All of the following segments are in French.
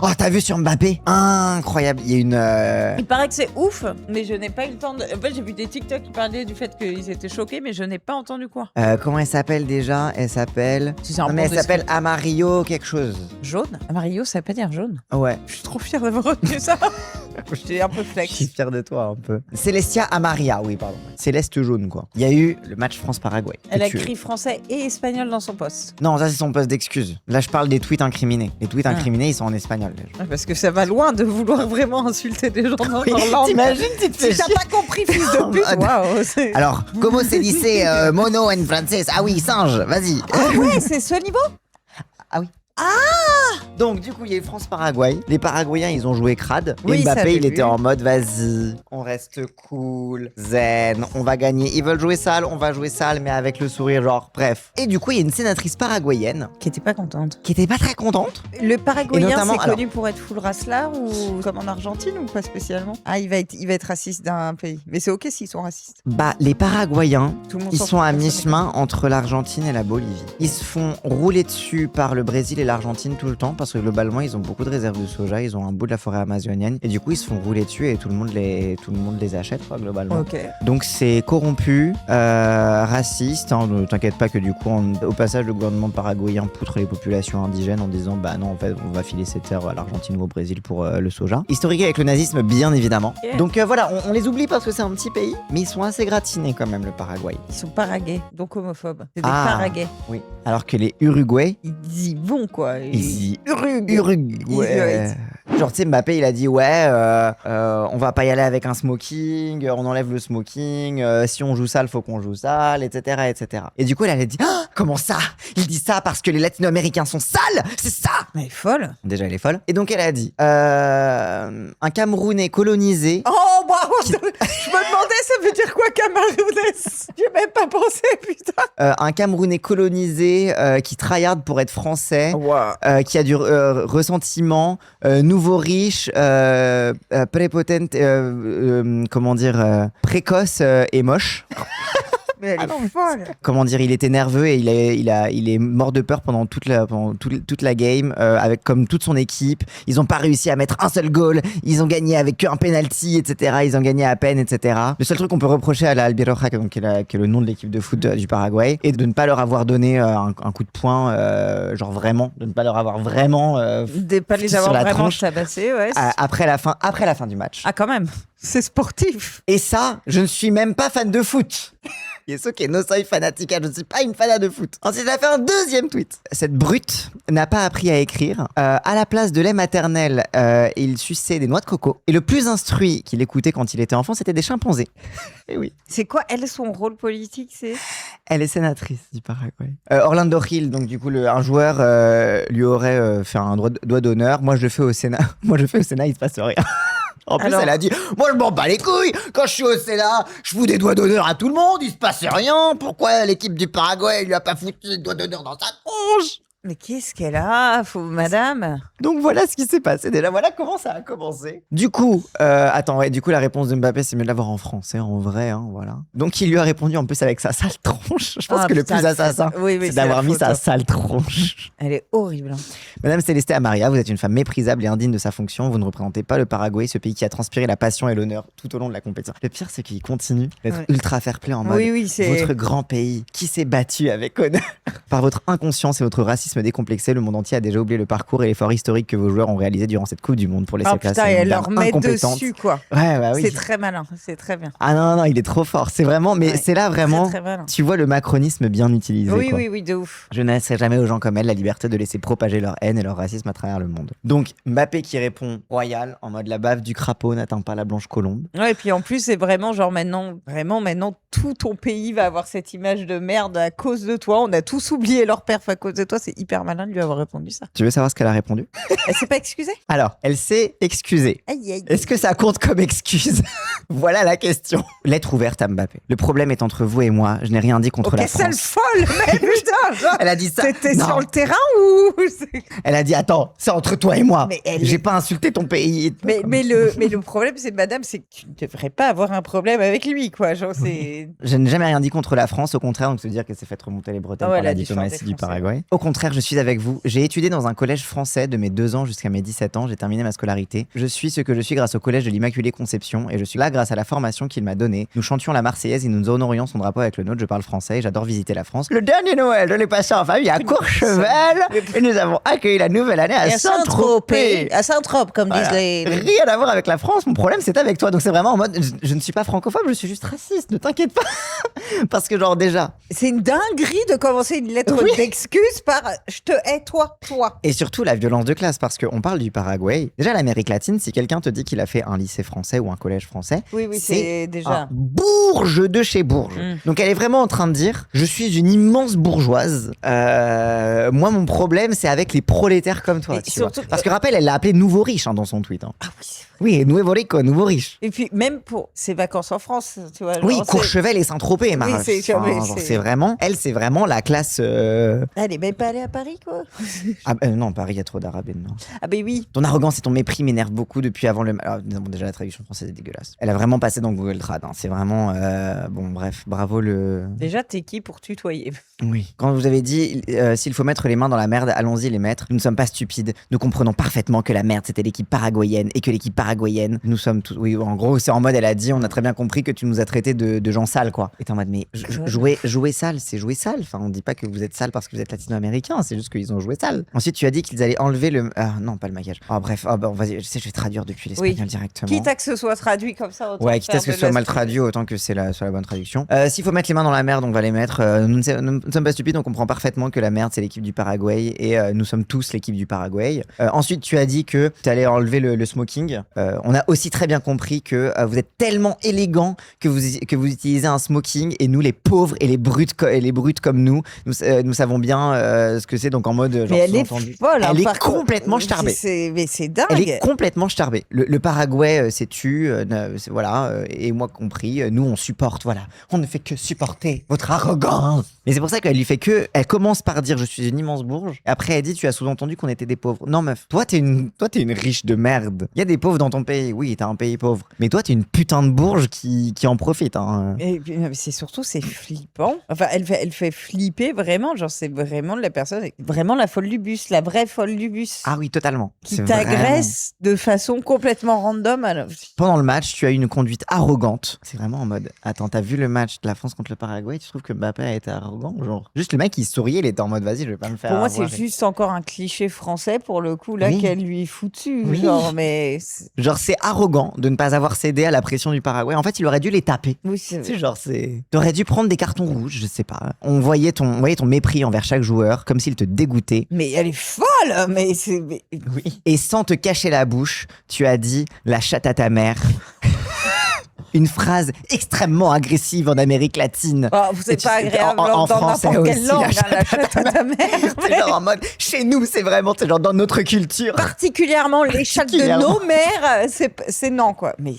Oh, t'as vu sur Mbappé? Incroyable. Il y a une... Il paraît que c'est ouf, mais je n'ai pas eu le temps de... En fait, j'ai vu des TikTok qui parlaient du fait qu'ils étaient choqués, mais je n'ai pas entendu quoi. comment elle s'appelle déjà? Elle s'appelle... C'est un Non, mais bon elle s'appelle dessin. Amario quelque chose. Jaune? Mario, ça veut pas dire jaune. Ouais. Je suis trop fière d'avoir retenu ça. J'étais un peu Je flex. suis fier de toi un peu. Célestia Amaria, oui, pardon. Céleste jaune, quoi. Il y a eu le match France-Paraguay. Elle a Que tu- écrit français et espagnol dans son poste. Non, ça c'est son poste d'excuse. Là, je parle des tweets incriminés. Les tweets incriminés, ils sont en espagnol. Déjà. Ouais, parce que ça va loin de vouloir vraiment insulter des gens dans leur langue. T'imagines, tu te fais Si t'as chier. pas compris, fils de pute, waouh. c'est- Alors, comment se dice mono en français? Ah oui, singe, vas-y. Ah ouais, c'est ce niveau? Ah oui. Donc, du coup, il y a eu France-Paraguay. Les Paraguayens, ils ont joué crade. Oui, et ça, Mbappé, j'ai il était vu. en mode vas-y, on reste cool, zen, on va gagner. Ils veulent jouer sale, on va jouer sale, mais avec le sourire, genre, bref. Et du coup, il y a une sénatrice paraguayenne Qui était pas contente. qui était pas très contente. Le Paraguayen, Et notamment, c'est connu pour être full racelard ou comme en Argentine ou pas spécialement? Ah, il va être raciste d'un pays. Mais c'est ok s'ils sont racistes. Bah, les Paraguayens, Tout le monde ils s'en sont fout, à personne mi-chemin entre l'Argentine et la Bolivie. Ils se font rouler dessus par le Brésil et l'Argentine tout le temps parce que globalement, ils ont beaucoup de réserves de soja, ils ont un bout de la forêt amazonienne et du coup, ils se font rouler dessus et tout le monde les achète, quoi, globalement. Ok. Donc c'est corrompu, raciste. Hein, ne t'inquiète pas que du coup, au passage, le gouvernement paraguayen poutre les populations indigènes en disant bah non, en fait, on va filer ces terres à l'Argentine ou au Brésil pour le soja. Historique avec le nazisme, bien évidemment. Yeah. Donc voilà, on les oublie parce que c'est un petit pays, mais ils sont assez gratinés quand même, le Paraguay. Ils sont paraguais, donc homophobes. C'est des Ah. paraguais. Oui. Alors que les Uruguay, Ils y vont quoi. ils y Uruguay. Uruguay. Genre, tu sais, Mbappé, il a dit ouais, on va pas y aller avec un smoking, on enlève le smoking, si on joue sale, faut qu'on joue sale, etc., etc. Et du coup, elle a dit ah, comment ça? Il dit ça parce que les latino-américains sont sales? C'est ça? Mais elle est folle. Déjà, elle est folle. Et donc, elle a dit un Camerounais colonisé. Oh, bravo. Je me demandais, ça veut dire quoi, Camerounais? J'ai même pas pensé, putain. Un Camerounais colonisé qui tryhard pour être français, qui a du ressentiment, nouveau riche, prépotent, comment dire, précoce et moche. Mais elle est folle. Comment dire, il était nerveux et il est mort de peur pendant toute la game, avec comme toute son équipe. Ils ont pas réussi à mettre un seul goal. Ils ont gagné avec un penalty, etc. Ils ont gagné à peine, etc. Le seul truc qu'on peut reprocher à la Albiroja, qui est le nom de l'équipe de foot du Paraguay, est de ne pas leur avoir donné un coup de poing, genre vraiment, de ne pas leur avoir vraiment De pas les sur avoir la vraiment tronche tabassés, ouais. après la fin du match. Ah, quand même. C'est sportif. Et ça, je ne suis même pas fan de foot. Yeso que no soy fanática, je ne suis pas une fana de foot. Ensuite, elle a fait un deuxième tweet. Cette brute n'a pas appris à écrire. À la place de lait maternel, il suçait des noix de coco. Et le plus instruit qu'il écoutait quand il était enfant, c'était des chimpanzés. Et oui. C'est quoi, elle, son rôle politique, c'est? Elle est sénatrice du Paraguay. Orlando Hill, donc du coup, un joueur lui aurait fait un doigt d'honneur. Moi, je le fais au Sénat. Il se passe rien. En plus, Alors... elle a dit moi, je m'en bats les couilles. Quand je suis au Sénat, je fous des doigts d'honneur à tout le monde. Il se passe rien. Pourquoi l'équipe du Paraguay lui a pas foutu des doigts d'honneur dans sa tronche? Mais qu'est-ce qu'elle a, madame? Donc voilà ce qui s'est passé. Déjà, voilà comment ça a commencé. Du coup, du coup, la réponse de Mbappé, c'est mieux de l'avoir en français, en vrai, hein, voilà. Donc il lui a répondu en plus avec sa sale tronche. Je pense que le plus assassin, c'est d'avoir mis sa sale tronche. Elle est horrible. Madame Céleste Amaria, vous êtes une femme méprisable et indigne de sa fonction. Vous ne représentez pas le Paraguay, ce pays qui a transpiré la passion et l'honneur tout au long de la compétition. Le pire, c'est qu'il continue d'être ultra fair-play en mode votre grand pays qui s'est battu avec honneur. Par votre inconscience et votre racisme décomplexé, le monde entier a déjà oublié le parcours et l'effort historique que vos joueurs ont réalisé durant cette Coupe du Monde pour laisser place à une elle dame leur met incompétente. dessus, quoi. Ouais, bah oui. C'est très malin, c'est très bien. Ah non, il est trop fort. C'est vraiment, mais c'est là vraiment, très malin. tu vois le macronisme bien utilisé. Oui, quoi. oui, de ouf. Je ne laisserai jamais aux gens comme elle la liberté de laisser propager leur haine et leur racisme à travers le monde. Donc Mbappé qui répond royal en mode la bave du crapaud n'atteint pas la blanche colombe. Ouais, et puis en plus, c'est vraiment genre maintenant, tout ton pays va avoir cette image de merde à cause de toi. On a tous oublié leur perf à cause de toi. C'est hyper malin de lui avoir répondu ça. Tu veux savoir ce qu'elle a répondu? Elle s'est pas excusée? Alors, elle s'est excusée. Aïe, aïe. Est-ce que ça compte comme excuse? Voilà la question. Lettre ouverte à Mbappé. Le problème est entre vous et moi. Je n'ai rien dit contre la Quelle France. folle, mais putain, genre, Elle a dit ça. t'étais Non. sur le terrain ou? Elle a dit attends, c'est entre toi et moi. Mais elle J'ai est- pas insulté ton pays. Mais le problème, c'est madame, c'est que tu ne devrais pas avoir un problème avec lui, quoi. Genre, c'est. Je n'ai jamais rien dit contre la France, au contraire, donc se dire qu'elle s'est fait remonter les bretelles Ah ouais, par elle a la dû diplomatie chanter du français. Paraguay. Au contraire, car je suis avec vous. J'ai étudié dans un collège français de mes 2 ans jusqu'à mes 17 ans. J'ai terminé ma scolarité. Je suis ce que je suis grâce au collège de l'Immaculée Conception et je suis là grâce à la formation qu'il m'a donnée. Nous chantions la Marseillaise et nous honorions son drapeau avec le nôtre. Je parle français et j'adore visiter la France. Le dernier Noël, je l'ai passé en famille à Courchevel et nous avons accueilli la nouvelle année à Saint-Tropez. À Saint-Tropez, comme disent les... Rien à voir avec la France, mon problème c'est avec toi. Donc c'est vraiment en mode, je ne suis pas francophobe, je suis juste raciste, ne t'inquiète pas. Parce que genre déjà... C'est une dinguerie de commencer une lettre d'excuse par « je te hais, toi ». Et surtout la violence de classe, parce qu'on parle du Paraguay. Déjà l'Amérique latine, si quelqu'un te dit qu'il a fait un lycée français ou un collège français, oui, c'est déjà... un bourge de chez bourge. Donc elle est vraiment en train de dire, je suis une immense bourgeoise. Moi mon problème c'est avec les prolétaires comme toi. Tu vois. Parce que rappelle, elle l'a appelé nouveau riche dans son tweet. Hein. Ah oui, c'est vrai. Oui, Nuevo Rico, nouveau riche. Et puis même pour ses vacances en France, tu vois. Oui, Courchevel et Saint-Tropez, oui, c'est vraiment, elle, c'est vraiment la classe. Elle est même pas allée à Paris, quoi. Non, Paris, il y a trop d'arabes non. Ah ben oui. Ton arrogance et ton mépris m'énervent beaucoup depuis avant le. Alors, déjà la traduction française est dégueulasse. Elle a vraiment passé dans Google Trad. Hein. C'est vraiment bon, bref, bravo le. Déjà, t'es qui pour tutoyer? Oui. Quand vous avez dit s'il faut mettre les mains dans la merde, allons-y les mettre. Nous ne sommes pas stupides. Nous comprenons parfaitement que la merde c'était l'équipe paraguayenne et que l'équipe paraguayenne, nous sommes tous. Oui, en gros, c'est en mode, elle a dit, on a très bien compris que tu nous as traités de gens sales, quoi. Et t'es en mode, mais jouer sale, c'est jouer sale. Enfin, on dit pas que vous êtes sale parce que vous êtes latino-américain, c'est juste qu'ils ont joué sale. Ensuite, tu as dit qu'ils allaient enlever le. Ah non, pas le maquillage. Ah bref, vas-y, je sais, je vais traduire depuis l'espagnol directement. Quitte à que ce soit traduit comme ça. Ouais, quitte à ce que ce soit mal traduit, autant que c'est la bonne traduction. S'il faut mettre les mains dans la merde, on va les mettre. Nous ne sommes pas stupides, on comprend parfaitement que la merde c'est l'équipe du Paraguay et nous sommes tous l'équipe du Paraguay. Ensuite, tu as dit que tu allais enlever le smoking. On a aussi très bien compris que vous êtes tellement élégant que vous utilisez un smoking et nous les pauvres et les brutes comme nous savons bien ce que c'est, donc en mode genre, mais elle est folle, elle est complètement starbée. Mais c'est dingue. Elle est complètement starbée. Le Paraguay c'est tu voilà, et moi compris, nous on supporte, voilà, on ne fait que supporter votre arrogance. Et c'est pour ça qu'elle lui fait que, elle commence par dire je suis une immense bourge et après elle dit tu as sous-entendu qu'on était des pauvres. Non meuf, toi t'es une riche de merde. Il y a des pauvres dans ton pays, oui, t'as un pays pauvre. Mais toi, t'es une putain de bourge qui en profite. Hein. Et puis, c'est surtout, c'est flippant. Enfin, elle fait flipper vraiment. Genre, c'est vraiment la personne, vraiment la folle du bus, la vraie folle du bus. Ah oui, totalement. Qui t'agresse de façon complètement random. Pendant le match, tu as eu une conduite arrogante. C'est vraiment en mode, attends, t'as vu le match de la France contre le Paraguay? Tu trouves que Mbappé a été arrogant? Genre, juste le mec, il souriait, il était en mode, vas-y, je vais pas me faire. Pour moi, c'est juste encore un cliché français pour le coup, là, qu'elle lui fout dessus. Oui. Genre, c'est arrogant de ne pas avoir cédé à la pression du Paraguay. En fait, il aurait dû les taper. Oui, c'est genre, t'aurais dû prendre des cartons rouges, je sais pas. On voyait ton mépris envers chaque joueur, comme s'il te dégoûtait. Mais elle est folle, mais c'est. Oui. Et sans te cacher la bouche, tu as dit la chatte à ta mère. Une phrase extrêmement agressive en Amérique latine. Oh, c'est pas agréable en français dans n'importe quelle langue, la chatte à ta mère. C'est genre en mode, chez nous, c'est vraiment, c'est genre dans notre culture. Particulièrement les chattes de nos mères, c'est non, quoi. Mais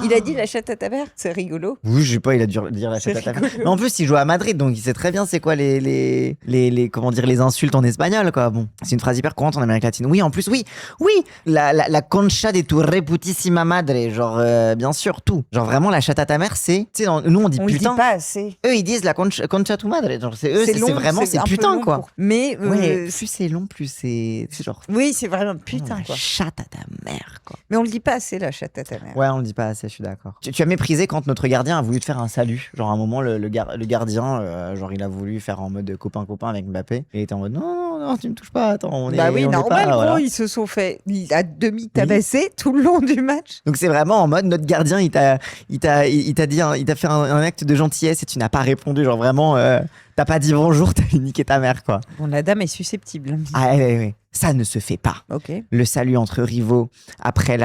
il a dit la chatte à ta mère, c'est rigolo. Oui, je sais pas, il a dû dire la chatte à ta mère. Mais en plus, il joue à Madrid, donc il sait très bien c'est quoi les comment dire, les insultes en espagnol, quoi. Bon, c'est une phrase hyper courante en Amérique latine. Oui, en plus, oui, la concha de tu reputissima madre, genre, bien sûr, tout. Genre vraiment la chatte à ta mère, c'est, tu sais, nous on dit on putain. On dit pas assez. Eux ils disent la concha tu madre, genre c'est vraiment c'est putain quoi. Mais plus c'est long, plus c'est genre. Oui, c'est vraiment putain quoi. Chatte à ta mère quoi. Mais on le dit pas assez la chatte à ta mère. Ouais, on le dit pas assez, je suis d'accord. Tu as méprisé quand notre gardien a voulu te faire un salut, genre à un moment le gardien genre il a voulu faire en mode copain avec Mbappé et il était en mode non, tu me touches pas, attends, on est bah oui, normal, pas, voilà. Ils se sont fait à demi tabasser tout le long du match. Donc c'est vraiment en mode notre gardien il t'a dit il t'a fait un acte de gentillesse et tu n'as pas répondu, genre vraiment t'as pas dit bonjour, t'as niqué ta mère quoi. Bon, la dame est susceptible. Ah oui. Ça ne se fait pas. Okay. Le salut entre rivaux après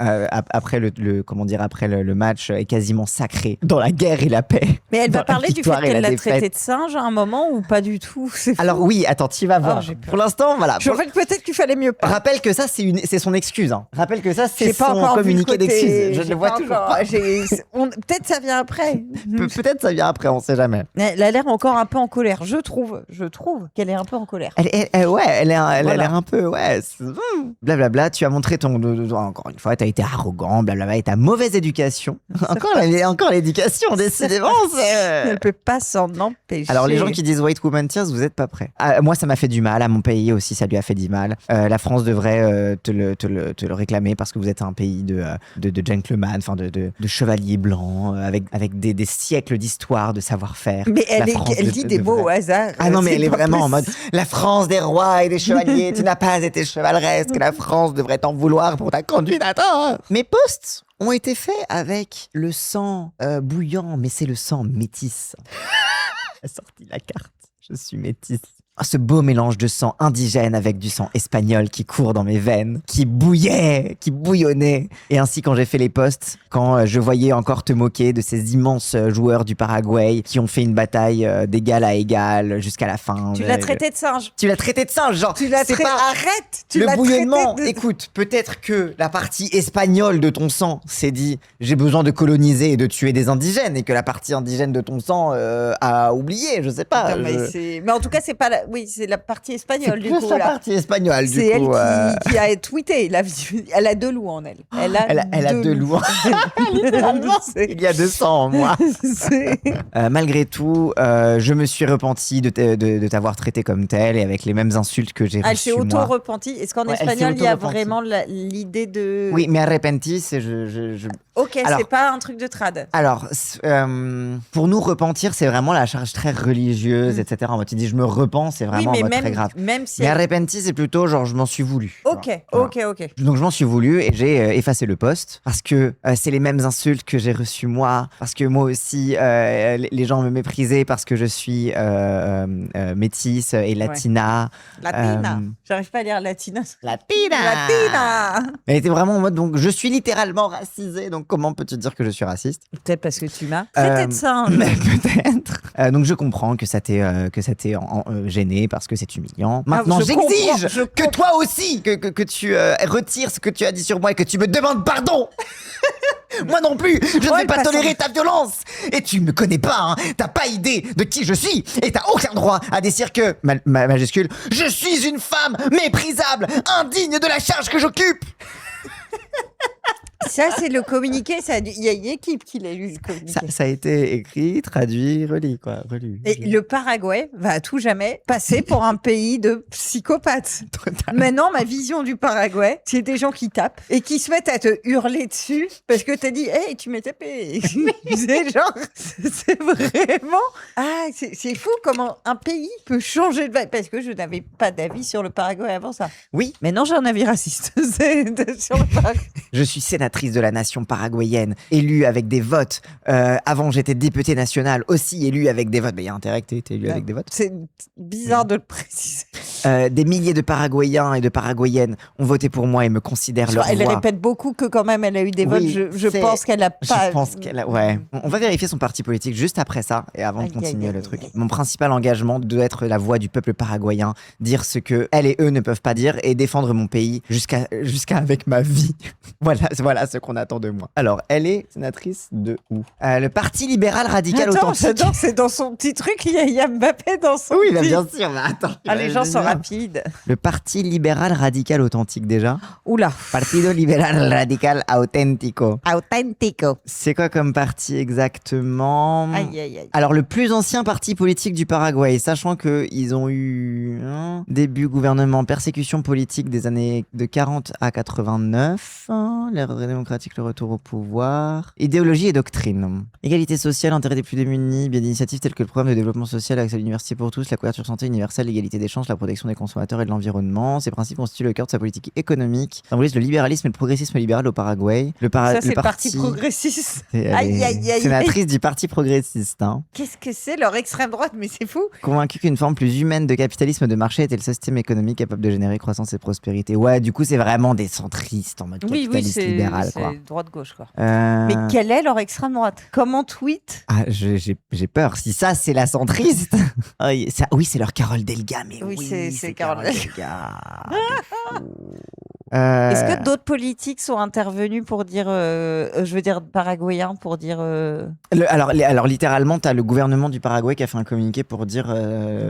après le match est quasiment sacré dans la guerre et la paix. Mais elle va parler du fait qu'elle l'a traité de singe à un moment ou pas du tout? Alors oui, attends, tu vas voir. Pour l'instant, voilà. Je rappelle peut-être qu'il fallait mieux pas. Rappelle que ça c'est son excuse. Hein. Rappelle que ça c'est son communiqué d'excuse. Je ne le vois toujours pas. Peut-être ça vient après. Peut-être ça vient après, on sait jamais. La a l'air encore un peu en colère. Je trouve qu'elle est un peu en colère. Elle a Voilà. l'air un peu, blablabla. Tu as montré encore une fois, tu as été arrogant, blablabla, et ta mauvaise éducation. Encore l'éducation, décidément. Elle peut pas s'en empêcher. Alors, les gens qui disent White Woman Tears, vous n'êtes pas prêts. Moi, ça m'a fait du mal. À mon pays aussi, ça lui a fait du mal. La France devrait te le réclamer parce que vous êtes un pays de gentlemen, enfin de chevaliers blancs, avec des siècles d'histoire, de savoir-faire. Mais elle France dit des mots au hasard. Ah non, mais C'est elle est pas vraiment en mode possible. la France des rois et des chevaliers, tu n'as pas été chevaleresque, la France devrait t'en vouloir pour ta conduite à tort. Mes posts ont été faits avec le sang bouillant, mais c'est le sang métis. Elle a sorti la carte, je suis métisse. Ce beau mélange de sang indigène avec du sang espagnol qui court dans mes veines, qui bouillait, qui bouillonnait. Et ainsi, quand j'ai fait les posts, quand je voyais encore te moquer de ces immenses joueurs du Paraguay qui ont fait une bataille d'égal à égal jusqu'à la fin. Tu l'as traité de singe. Tu l'as traité de singe, genre. Tu l'as c'est traité. pas Arrête. Tu le l'as bouillonnement. traité de... Écoute, peut-être que la partie espagnole de ton sang s'est dit j'ai besoin de coloniser et de tuer des indigènes, et que la partie indigène de ton sang a oublié, je sais pas. Attends, mais en tout cas, c'est pas oui, c'est la partie espagnole du plus coup. la Là. partie espagnole du C'est elle coup. qui a tweeté. Elle a 2 loups en elle. Elle a deux loups. Littéralement. Il y a 200 en moi. Malgré tout, je me suis repenti de t'avoir traité comme tel et avec les mêmes insultes que j'ai reçues. Elle s'est auto-repentie. Est-ce qu'en Ouais, elle s'est espagnol, il y a auto-repentie. vraiment l'idée de... Oui, mais arrepenti, c'est je... Ok, Alors- c'est pas un truc de trad. Alors, pour nous, repentir, c'est vraiment la charge très religieuse, etc. En mode, tu dis, je me repens, c'est vraiment en mode très grave. même si... Mais arrepenti, c'est plutôt genre, je m'en suis voulu. Ok, Voilà. ok. Donc je m'en suis voulu et j'ai effacé le post parce que c'est les mêmes insultes que j'ai reçues moi, parce que moi aussi les gens me méprisaient parce que je suis métisse et latina. Latina. J'arrive pas à lire latina. Latina. Elle était vraiment en mode, donc je suis littéralement racisée, donc comment peux-tu dire que je suis raciste? Peut-être parce que tu m'as traité de singe. Mais peut-être. Donc je comprends que ça t'ait gêné parce que c'est humiliant. Maintenant, je j'exige comprends, je que toi aussi, que tu retires ce que tu as dit sur moi et que tu me demandes pardon. Moi non plus, je ne vais pas tolérer ta violence. Et tu me connais pas, hein. T'as pas idée de qui je suis. Et t'as aucun droit à dire que, majuscule, je suis une femme méprisable, indigne de la charge que j'occupe. Ça, c'est le communiqué. Il y a une équipe qui l'a lu, le communiqué. Ça a été écrit, traduit, relu. Et le Paraguay va à tout jamais passer pour un pays de psychopathes. Totalement. Maintenant, ma vision du Paraguay, c'est des gens qui tapent et qui se mettent à te hurler dessus parce que t'as dit « Hey, tu m'as tapé !» C'est genre, c'est vraiment... Ah, c'est fou comment un pays peut changer de... Parce que je n'avais pas d'avis sur le Paraguay avant ça. Oui, Maintenant, j'ai un avis raciste sur le Paraguay. je suis sénatrice de la nation paraguayenne, élue avec des votes. Avant, j'étais députée nationale, aussi élue avec des votes. Mais il y a intérêt que tu été élue avec des votes. C'est bizarre de le préciser. Des milliers de Paraguayens et de Paraguayennes ont voté pour moi et me considèrent leur Elle voix. répète beaucoup que quand même elle a eu des votes. Oui, Je c'est- pense qu'elle a pas. Je pense qu'elle a... Ouais. On va vérifier son parti politique juste après ça et avant de Aïe, continuer aïe, le aïe, truc. aïe. Mon principal engagement doit être la voix du peuple paraguayen, dire ce que elle et eux ne peuvent pas dire et défendre mon pays jusqu'à avec ma vie. Voilà ce qu'on attend de moi. Alors, elle est sénatrice de où? Le Parti libéral radical Attends, authentique. j'adore, c'est dans son petit truc, il y a Mbappé dans son Oui, bah, petit... bien sûr, mais attends. Ah, les gens sont Génial. rapides. Le Parti libéral radical authentique déjà. Oula. Partido Liberal Radical Auténtico. Auténtico. C'est quoi comme parti exactement? Aïe, aïe, aïe. Alors, le plus ancien parti politique du Paraguay, sachant qu'ils ont eu début gouvernement, persécution politique des années de 40 à 89, l'ère démocratique, le retour au pouvoir, idéologie et doctrine, égalité sociale, intérêt des plus démunis, biais d'initiatives telles que le programme de développement social, accès à l'université pour tous, la couverture santé universelle, l'égalité des chances, la protection des consommateurs et de l'environnement. Ces principes constituent le cœur de sa politique économique, symbolisent le libéralisme et le progressisme libéral au Paraguay. Ça, c'est le parti progressiste. Elle est Aïe, aïe, aïe. sénatrice du parti progressiste, hein. Qu'est-ce que c'est leur extrême droite? Mais c'est fou. Convaincu qu'une forme plus humaine de capitalisme de marché était le système économique capable de générer croissance et prospérité. Ouais, du coup, c'est vraiment des centristes en mode Oui, capitaliste c'est libéral, quoi. droite-gauche, quoi. Euh, Mais quelle est leur extrême droite? Comment tweet? Ah, j'ai peur. Si ça, c'est la centriste. Oui, c'est leur Carole Delga, mais Oui, oui, c'est c'est Carole Carole Delga. De fou. Est-ce que d'autres politiques sont intervenus pour dire, je veux dire paraguayens, pour dire... Alors littéralement, t'as le gouvernement du Paraguay qui a fait un communiqué pour dire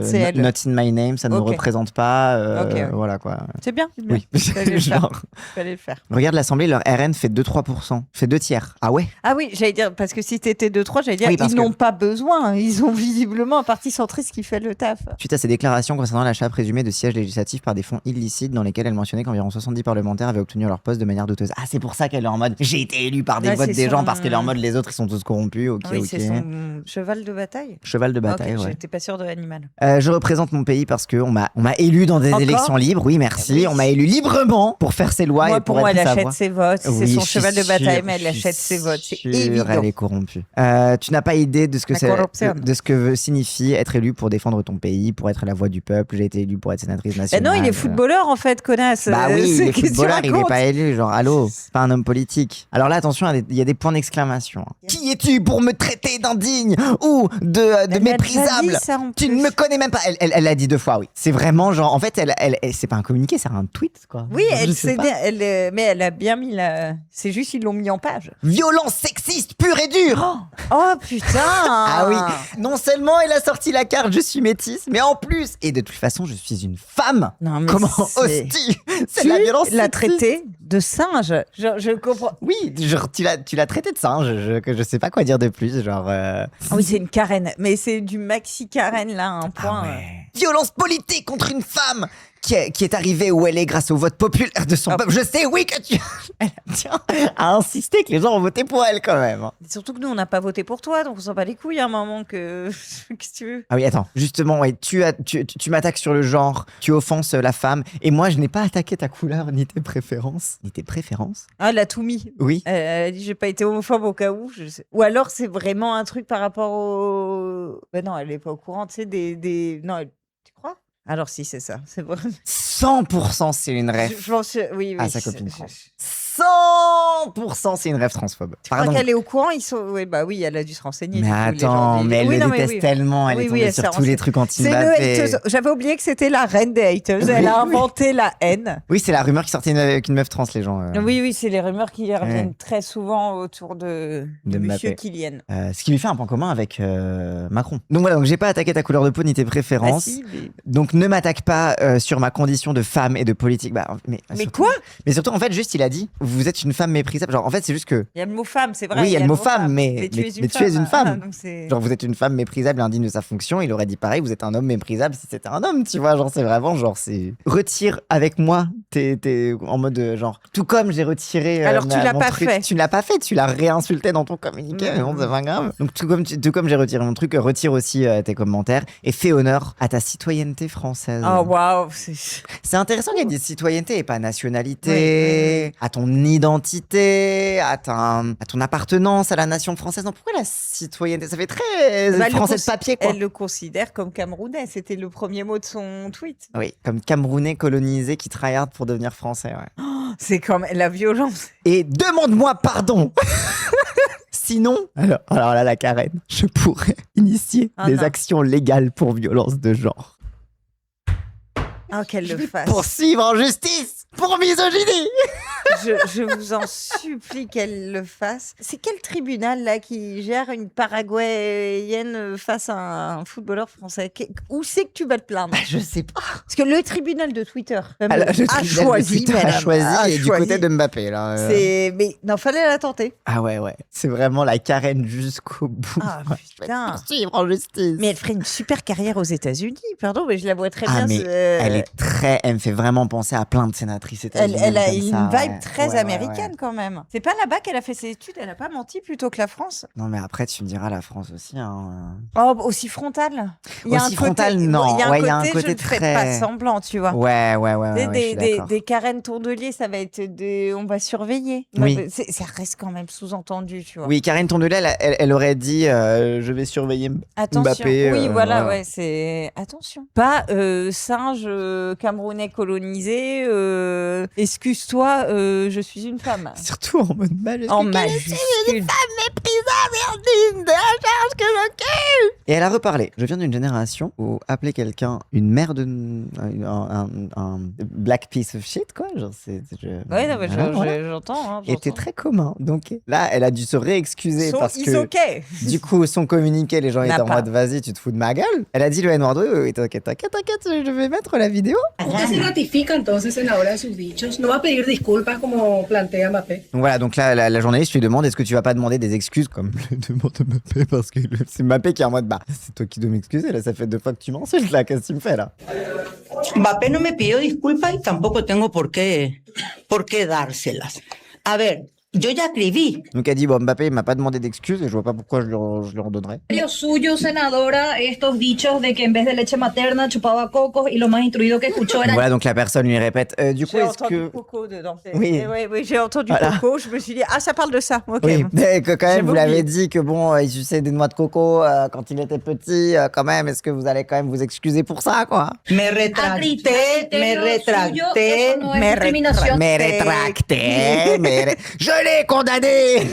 C'est elle. not in my name, ça ne me Ok. représente pas. Ok. Voilà quoi. C'est bien. C'est bien. Oui, Fallait le faire. genre. Fallait le faire. Regarde l'Assemblée, leur RN fait 2-3%, fait 2 tiers. Ah ouais. Ah oui, j'allais dire, parce que si t'étais 2-3, j'allais dire, Oui, parce ils que- n'ont pas besoin. Ils ont visiblement un parti centriste qui fait le taf. Suite à ces déclarations concernant l'achat présumé de sièges législatifs par des fonds illicites dans lesquels elle mentionnait qu'environ 70 parlementaires avaient obtenu leur poste de manière douteuse. Ah, c'est pour ça qu'elle est en mode j'ai été élue par des Ouais, votes c'est des gens son- parce qu'elle est en mode les autres ils sont tous corrompus. Ok, Oui, ok. c'est son cheval de bataille. Cheval de bataille, Ok, ouais. j'étais pas sûre de l'animal. Je représente mon pays parce qu'on m'a élu dans des Encore élections libres. Oui, merci. Oui. On m'a élu librement pour faire ses lois Moi, et pour pour moi, être elle sa achète voix. ses votes. C'est Oui, son je suis cheval de bataille, sûr, mais elle je suis achète ses votes. C'est sûr, évident. Elle est corrompue. Tu n'as pas idée de ce que La c'est, corruption. de ce que signifie être élu pour défendre ton pays, pour être la voix du peuple. J'ai été élu pour être sénatrice Ben nationale. non, il est footballeur en fait, connasse. Bah oui, il est Qu'est-ce que tu footballeur, il n'est racontes pas élu. Genre, allô, c'est pas un homme politique. Alors là, attention, il y a des points d'exclamation. Qui es-tu pour me traiter d'indigne ou de Elle l'a déjà méprisable? dit, ça, en Tu plus. ne me connais même pas. Elle l'a dit 2 fois, oui. C'est vraiment genre, en fait, c'est pas un communiqué, c'est un tweet, quoi. Oui, Je elle sais sait pas. bien, mais elle a bien mis la. C'est juste ils l'ont mis en page. Violence sexiste pure et dure. Oh putain. Ah oui, non seulement elle a sorti la carte je suis métisse, mais en plus, et de toute façon, je suis une femme. Non, mais Comment c'est- oses-tu? C'est Tu de la violence l'as sexiste. traité de singe. Je comprends. Oui, genre, tu l'as traité de singe, je sais pas quoi dire de plus, genre... Ah oui, c'est une carène. Mais c'est du maxi carène là, un point. Ah ouais. Violence politique contre une femme qui est arrivée où elle est grâce au vote populaire de son Ah. peuple. Je sais, oui, que tu... Elle tient à insister que les gens ont voté pour elle quand même. Surtout que nous, on n'a pas voté pour toi, donc on s'en bat les couilles à un moment que. Qu'est-ce que tu veux? Ah oui, attends, justement, ouais, tu m'attaques sur le genre, tu offenses la femme, et moi, je n'ai pas attaqué ta couleur, ni tes préférences. Ni tes préférences? Ah, elle a tout mis. Oui. Elle a dit j'ai pas été homophobe au cas où. Je sais. Ou alors c'est vraiment un truc par rapport au. Ben non, elle est pas au courant, tu sais, des... Non, tu crois? Alors si, c'est ça. C'est vrai. 100% c'est une rêve. Je pense que... Oui, oui. Ah, sa copine trans. Je 100% c'est une rêve transphobe. crois Pardon. qu'elle est au courant, ils sont... Oui, bah oui, elle a dû se renseigner. Mais du coup, les gens attends, disent- mais elle Oui, le non, mais déteste oui. tellement, elle Oui, est oui, tombée elle sur s'est tous les renseignée. trucs C'est le anti-Mbappé. hateuse. J'avais oublié que c'était la reine des haters. Elle a inventé la haine. Oui, c'est la rumeur qui sortait avec une meuf trans, les gens. Oui, oui, c'est les rumeurs qui reviennent très souvent autour de De Monsieur Mbappé. Kylian. Ce qui lui fait un point commun avec Macron. Donc voilà, donc j'ai pas attaqué ta couleur de peau ni tes Ah préférences. si, mais... Donc ne m'attaque pas sur ma condition de femme et de politique. Bah, mais surtout- quoi? Mais surtout, en fait, juste il a dit, vous êtes une femme méprisable. Genre, en fait, c'est juste que, Il y a le mot femme, c'est vrai. Oui, il y a le mot femme, mais tu es une femme. Ah, donc c'est... genre, vous êtes une femme méprisable et indigne de sa fonction. Il aurait dit pareil, vous êtes un homme méprisable si c'était un homme, tu vois. Genre, c'est vraiment, genre, c'est. Retire avec moi, t'es en mode, genre, tout comme j'ai retiré. Alors, tu l'as mon pas truc. fait. Tu ne l'as pas fait, tu l'as réinsulté dans ton communiqué, mais bon, c'est pas grave. Donc, tout comme j'ai retiré mon truc, retire aussi tes commentaires et fais honneur à ta citoyenneté française. Oh, waouh. C'est intéressant qu'il y ait des citoyennetés et pas nationalité, Oui, oui. à ton identité, à ton appartenance à la nation française. Non, pourquoi la citoyenneté? Ça fait très Bah, français de papier, quoi. Elle le considère comme camerounais. C'était le premier mot de son tweet. Oui, comme Camerounais colonisé qui tryhard pour devenir français, ouais. C'est comme la violence. Et demande-moi pardon. Sinon, alors là, la Karen, je pourrais initier Ah des non. actions légales pour violence de genre. Ah, qu'elle le fasse. Poursuivre en justice pour misogynie. Je vous en supplie qu'elle le fasse. C'est quel tribunal là qui gère une Paraguayenne face à un footballeur français? Où c'est que tu vas te plaindre? Je sais pas. Parce que le tribunal de Twitter Alors, le a tribunal de choisi, Twitter a madame, choisi a et du choisi. côté de Mbappé, là. Mais non, fallait la tenter. Ah ouais, c'est vraiment la Karen jusqu'au bout. Ah Ouais, je vais te putain. poursuivre en justice. Mais elle ferait une super carrière aux États-Unis. Pardon, mais je la vois très Ah, bien. mais elle est très, elle me fait vraiment penser à plein de sénatrices états-uniennes. Elle a comme une ça, vibe ouais. très Ouais, américaine ouais. quand même. C'est pas là-bas qu'elle a fait ses études. Elle a pas menti plutôt que la France. Non, mais après, tu me diras la France aussi. Hein. Oh, aussi frontale. Aussi frontale, non. Il Ouais, y a un côté, je ne très. fais pas semblant, tu vois. Ouais, Tu sais, je suis d'accord. des Karen Tourdelier, ça va être on va surveiller. Oui. Non, mais ça reste quand même sous-entendu, tu vois. Oui, Karen Tournelet, elle aurait dit je vais surveiller Attention. Mbappé. Oui, voilà, ouais, c'est attention. Pas singe camerounais colonisé excuse-toi, je suis une femme. Surtout en mode majuscule. En majuscule. Et elle a reparlé. Je viens d'une génération où appeler quelqu'un une mère de... un black piece of shit, quoi. Genre, Ouais, non, mais voilà. j'entends. Était très commun. Donc là, elle a dû se réexcuser parce que okay. du coup, son communiqué, les gens étaient en mode vas-y, tu te fous de ma gueule. Elle a dit le N-word, oui, t'inquiète, je vais mettre la vidéo. Usted se ratifica entonces en ahora de sus dichos. No va a pedir disculpas como plantea Mbappé. Donc voilà, donc là, la journaliste lui demande est-ce que tu vas pas demander des excuses comme le demande de Mbappé parce que c'est Mbappé qui est en mode bah, c'est toi qui dois m'excuser, là, ça fait 2 fois que tu m'insultes, là, qu'est-ce que tu me fais là? Mbappé no me pidió disculpas y tampoco tengo por qué dárselas. A ver, yo ya escribí. Donc elle dit bon, Mbappé il m'a pas demandé d'excuses et je vois pas pourquoi je lui en donnerais. Lo suyo, senadora, estos dichos de que en vez de leche materna chupaba cocos y lo más instruido que escuchó era... Voilà, donc la personne lui répète du coup J'ai est-ce entendu que... Coco dedans. Oui. Oui, j'ai entendu Voilà. Coco. Je me suis dit, ah, ça parle de ça. Ok. Oui, mais que quand même, J'avais vous l'avez oublié. dit que bon, il suçait des noix de coco quand il était petit, quand même, est-ce que vous allez quand même vous excuser pour ça, quoi? Me retracté. Me rétracté, je l'ai condamné!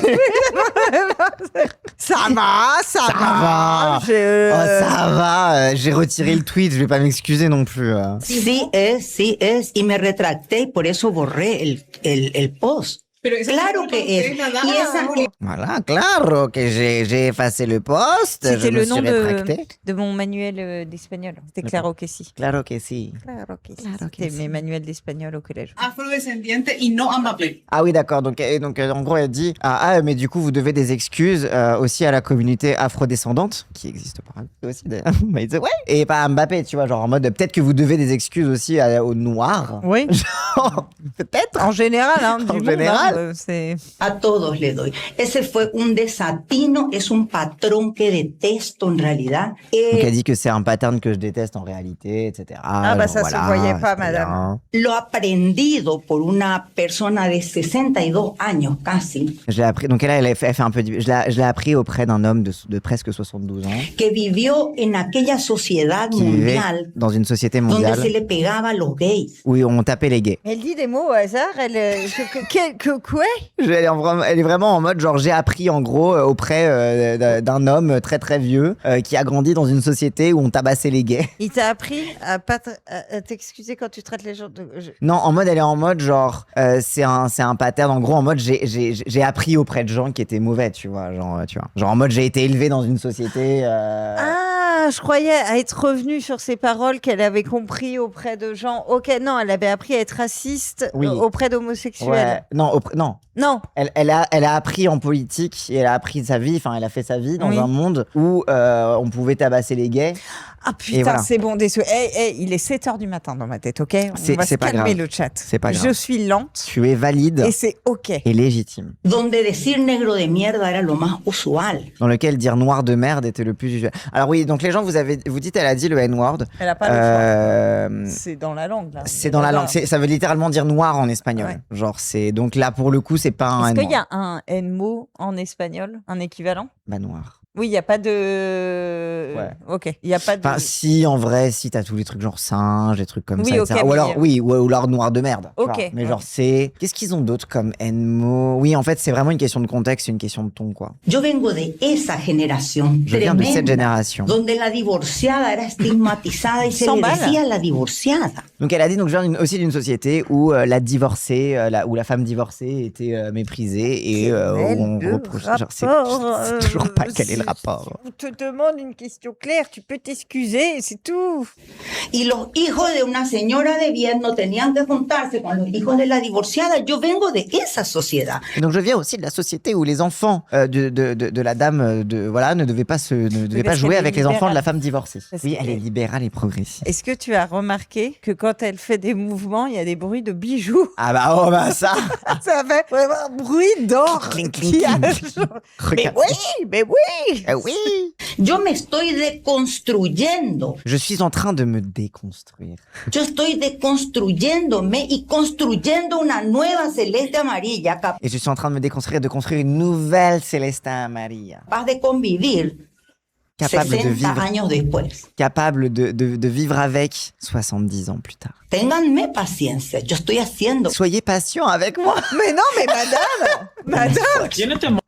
Ça va. va. Oh, ça va, j'ai retiré le tweet, je vais pas m'excuser non plus. Sí es, y me retracté y por eso borré el post. Pero esa Claro no que es. nada. Y esa Voilà, claro que j'ai effacé le post, je C'était me le suis nom rétracté. de mon manuel d'espagnol. C'était claro que si. Claro que si. Claro que si. Claro que C'était si. mes manuels d'espagnol au collège. Afrodescendiente y no a Mbappé. Ah oui, d'accord. Donc en gros, elle dit mais du coup, vous devez des excuses aussi à la communauté afrodescendante, qui existe par aussi d'ailleurs. Mais il dit, ouais. Et pas à Mbappé, tu vois, genre en mode peut-être que vous devez des excuses aussi aux Noirs. Oui. Genre, peut-être. En général, hein, du En monde, général. c'est... a todos le doy. Ese fue un desatino, es un patrón que detesto en realidad. Donc elle dit que c'est un pattern que je déteste en réalité, etc. Ah, bah, Genre, ça se voyait pas, c'est madame. bien. Lo aprendido por una persona de 62 años casi, J'ai appris. Donc là, elle fait un peu. Je l'ai appris auprès d'un homme de presque 72 ans que vivió en aquella sociedad qui vivait mundial dans une société donde mondiale se le pegaba a los gays. où on tapait les gays. Elle dit des mots au hasard, quoi? Elle est vraiment en mode genre j'ai appris en gros auprès d'un homme très très vieux qui a grandi dans une société où on tabassait les gays. Il t'a appris à pas à t'excuser quand tu traites les gens de... Non, en mode elle est en mode genre c'est un pattern en gros en mode j'ai appris auprès de gens qui étaient mauvais, tu vois, genre en mode j'ai été élevé dans une société Ah, je croyais à être revenue sur ces paroles qu'elle avait compris auprès de gens. Ok, non, elle avait appris à être raciste Oui. auprès d'homosexuels. ouais, non. Non. Elle a appris en politique et elle a appris sa vie, enfin elle a fait sa vie dans Oui. un monde où on pouvait tabasser les gays. Ah Et putain, voilà. c'est bon, désolé. Il est 7h du matin dans ma tête, ok? On va se c'est pas calmer grave. le chat. C'est pas grave. Je suis lente Tu es valide et c'est ok. et légitime. Donde decir negro de mierda era lo más usual. Dans lequel dire noir de merde était le plus usuel. Alors oui, donc les gens, vous dites, elle a dit le N-word. Elle a pas le Euh, choix. C'est dans la langue, là. c'est dans la langue. Ça veut littéralement dire noir en espagnol. Ouais. Genre, c'est donc là pour le coup, c'est pas un Est-ce qu'il N-word. y a un N-mot en espagnol, un équivalent? Bah noir. Oui, il n'y a pas de... Ouais. Ok, il n'y a pas de... Enfin, si en vrai, si t'as tous les trucs genre singe, des trucs comme Oui, ça, ok, etc. Ou mais- alors, oui, ou alors noir de merde. tu Ok, vois. Mais ouais. genre, c'est. Qu'est-ce qu'ils ont d'autre comme N-mot? Oui, en fait, c'est vraiment une question de contexte, c'est une question de ton, quoi. Yo vengo de esa generación Je viens de cette tremenda, génération. donde la divorciada era estigmatizada y se 100 le balles. decía la divorciada. Donc elle a dit, donc je viens aussi d'une société où la divorcée, où la femme divorcée était méprisée et où on reproche. Genre, je sais toujours pas quel est le rapport. On te demande une question claire, tu peux t'excuser, c'est tout. Y los hijos de una señora de bien no tenían que juntarse con los hijos de la divorciada. Yo vengo de esa sociedad. Et donc je viens aussi de la société où les enfants de la dame ne devaient pas parce jouer qu'elle est avec les enfants de libérale. la femme divorcée. Parce Oui, qu'elle elle est est- libérale et progressiste. Est-ce que tu as remarqué que quand elle fait des mouvements, il y a des bruits de bijoux? Ah bah ça. Ça fait vraiment un bruit d'or. Clink, qui clink, a- clink. Mais Regarde. oui, mais oui. Oui. Yo me estoy deconstruyendo. Je suis en train de me déconstruire. Yo estoy deconstruyéndome y construyendo una nueva celeste amarilla Et je suis en train de me déconstruire, de construire une nouvelle Celesta Maria. capaz de convivir capable de 60 vivre, años después. capable de vivre avec 70 ans plus tard. Ténganme paciencia, yo estoy haciendo. Soyez patient avec moi. Mais non, mais madame,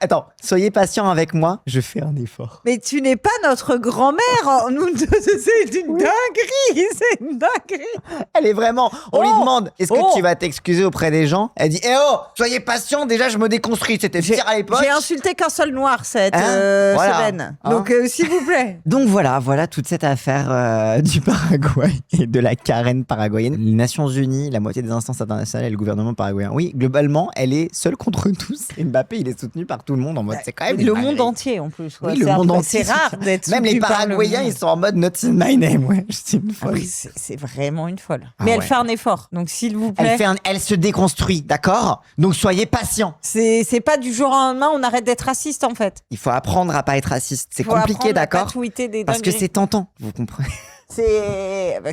Attends, soyez patient avec moi, je fais un effort. mais tu n'es pas notre grand-mère. C'est une dinguerie, c'est une dinguerie. Elle est vraiment. On lui Oh, demande est-ce que oh. tu vas t'excuser auprès des gens? Elle dit eh oh, soyez patient, déjà je me déconstruis, c'était pire à l'époque. J'ai insulté qu'un seul noir cette Voilà. semaine. Hein. Donc, s'il vous plaît. Donc voilà toute cette affaire du Paraguay et de la carène paraguayenne. Les Nations Unies, la moitié des instances internationales et le gouvernement paraguayen. Oui, globalement, elle est seule contre tous. Et Mbappé, il est soutenu par tout le monde en mode c'est quand même une Le dinguerie. monde entier en plus. Oui, le monde entier. C'est rare d'être Même les soutenu par le Paraguayens, monde. ils sont en mode not in my name. Ouais, c'est une Ah folie. oui, c'est vraiment une folle. Ah Mais elle ouais. fait un effort. Donc, s'il vous plaît. Elle se déconstruit, d'accord? Donc soyez patients. C'est pas du jour au lendemain, on arrête d'être raciste en fait. Il faut apprendre à pas être raciste. C'est Faut compliqué, apprendre à pas d'accord? tweeter des Parce que dingueries. c'est tentant, vous comprenez?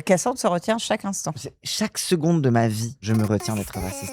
Cassandre se retient chaque instant. Chaque seconde de ma vie, je me retiens d'être raciste.